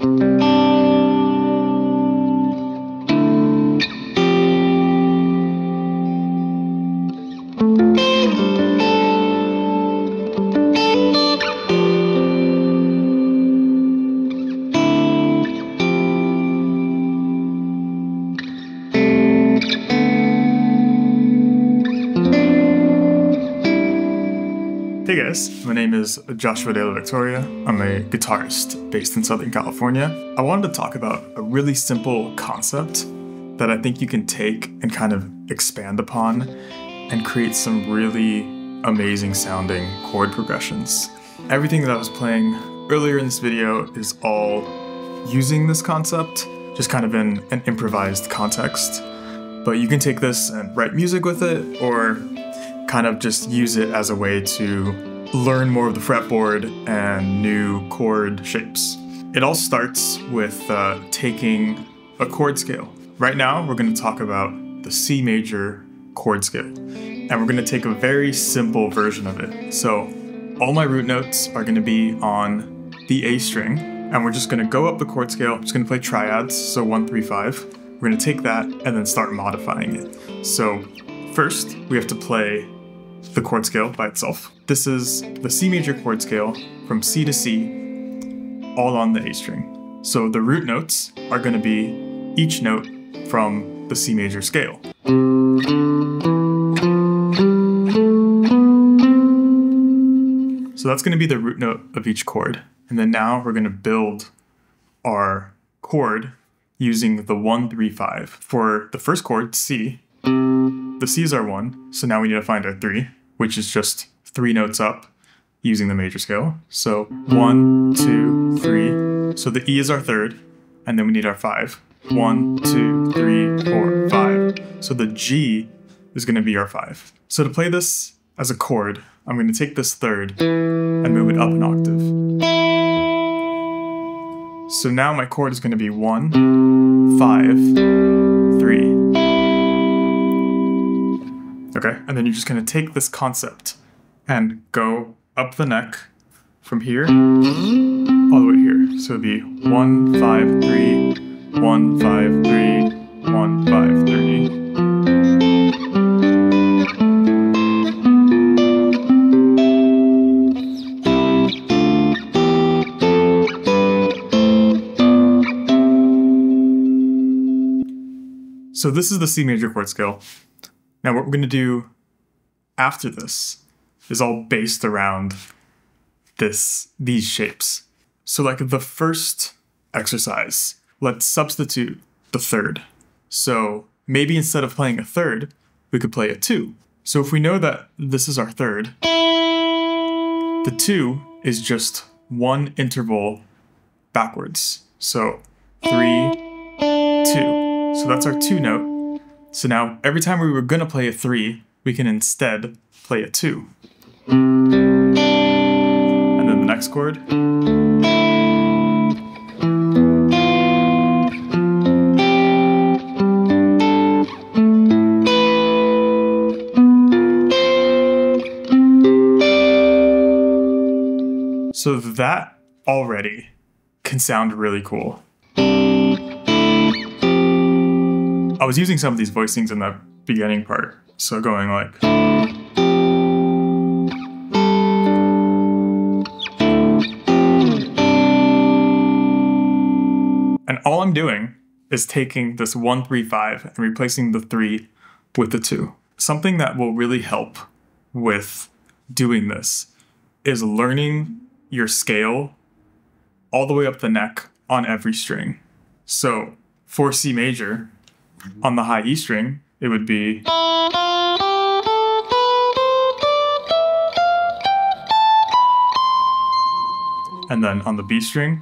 Hey guys, my name is Joshua De La Victoria. I'm a guitarist based in Southern California. I wanted to talk about a really simple concept that I think you can take and kind of expand upon and create some really amazing sounding chord progressions. Everything that I was playing earlier in this video is all using this concept, just kind of in an improvised context. But you can take this and write music with it, or kind of just use it as a way to learn more of the fretboard and new chord shapes. It all starts with taking a chord scale. Right now, we're going to talk about the C major chord scale, and we're going to take a very simple version of it. So all my root notes are going to be on the A string, and we're just going to go up the chord scale. I'm just going to play triads, so 1, 3, 5. We're going to take that and then start modifying it. So first, we have to play the chord scale by itself. This is the C major chord scale from C to C, all on the A string. So the root notes are going to be each note from the C major scale. So that's going to be the root note of each chord. And then now we're going to build our chord using the 1, 3, 5. For the first chord, C, the C's are 1, so now we need to find our 3, which is just 3 notes up using the major scale. So 1, 2, 3. So the E is our third, and then we need our 5. 1, 2, 3, 4, 5. So the G is going to be our 5. So to play this as a chord, I'm going to take this third and move it up an octave. So now my chord is going to be 1, 5, 3. Okay, and then you're just going to take this concept and go up the neck from here all the way here. So it'd be 1, 5, 3, 1, 5, 3, 1, 5, 3. So this is the C major chord scale. Now what we're going to do after this is all based around these shapes. So like the first exercise, let's substitute the third. So maybe instead of playing a third, we could play a 2. So if we know that this is our third, the 2 is just one interval backwards. So 3, 2. So that's our 2 note. So now, every time we were going to play a 3, we can instead play a 2. And then the next chord. So that already can sound really cool. I was using some of these voicings in the beginning part, so going like... And all I'm doing is taking this 1, 3, 5 and replacing the 3 with the 2. Something that will really help with doing this is learning your scale all the way up the neck on every string. So for C major, on the high E string, it would be... And then on the B string...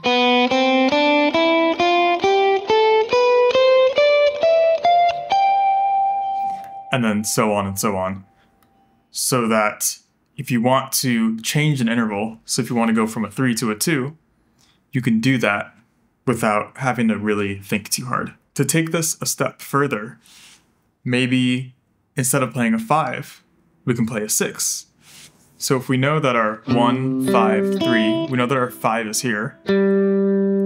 And then so on and so on. So that if you want to change an interval, so if you want to go from a 3 to a 2, you can do that without having to really think too hard. To take this a step further, maybe instead of playing a 5, we can play a 6. So if we know that our 1, 5, 3, we know that our 5 is here,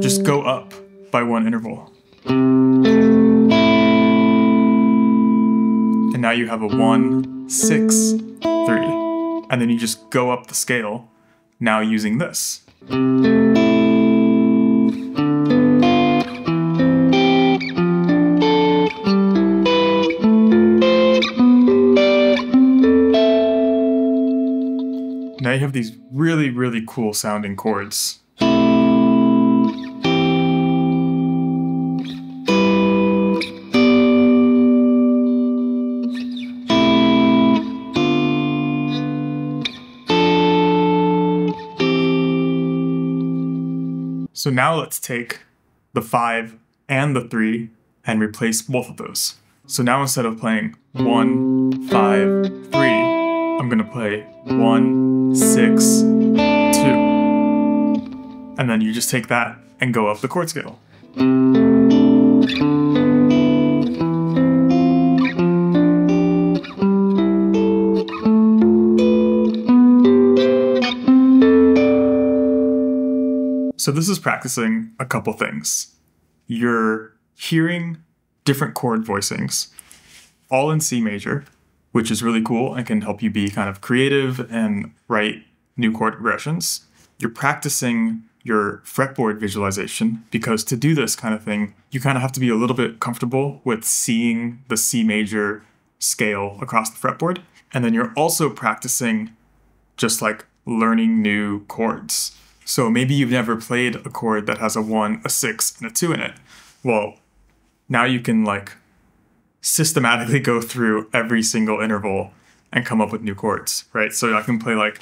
just go up by one interval. And now you have a 1, 6, 3. And then you just go up the scale, now using this. Now you have these really, really cool sounding chords. So now let's take the 5 and the 3 and replace both of those. So now instead of playing 1, 5, 3, I'm gonna play 1, 6, 2. And then you just take that and go up the chord scale. So this is practicing a couple things. You're hearing different chord voicings, all in C major, which is really cool and can help you be kind of creative and write new chord progressions. You're practicing your fretboard visualization, because to do this kind of thing, you kind of have to be a little bit comfortable with seeing the C major scale across the fretboard. And then you're also practicing just like learning new chords. So maybe you've never played a chord that has a 1, a 6, and a 2 in it. Well, now you can like systematically go through every single interval and come up with new chords, right? So I can play like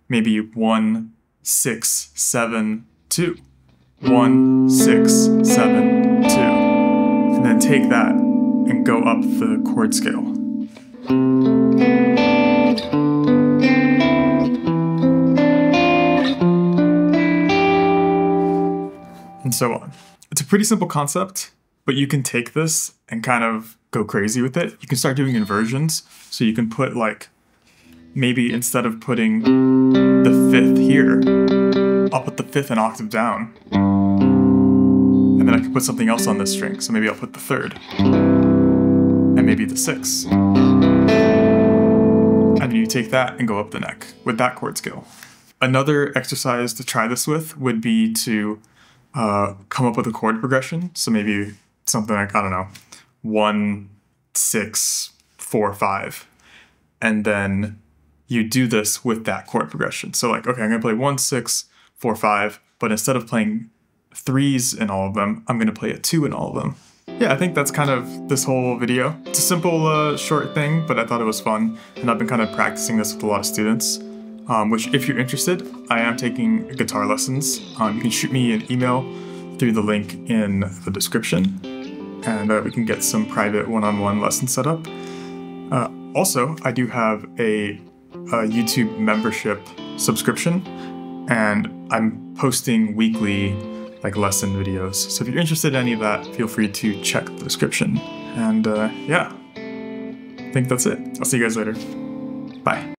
maybe 1, 6, 7, 2. 1, 6, 7, 2. And then take that and go up the chord scale. And so on. It's a pretty simple concept, but you can take this and kind of go crazy with it. You can start doing inversions. So you can put like, maybe instead of putting the 5th here, I'll put the 5th an octave down. And then I can put something else on this string. So maybe I'll put the 3rd. And maybe the 6th. And then you take that and go up the neck with that chord scale. Another exercise to try this with would be to come up with a chord progression. So maybe something like, I don't know, 1, 6, 4, 5. And then you do this with that chord progression. So like, okay, I'm gonna play 1, 6, 4, 5, but instead of playing 3s in all of them, I'm gonna play a 2 in all of them. Yeah, I think that's kind of this whole video. It's a simple, short thing, but I thought it was fun. And I've been kind of practicing this with a lot of students. Which, if you're interested, I am taking guitar lessons. You can shoot me an email through the link in the description, and we can get some private one-on-one lessons set up. Also, I do have a YouTube membership subscription, and I'm posting weekly like lesson videos. So if you're interested in any of that, feel free to check the description. And yeah, I think that's it. I'll see you guys later. Bye.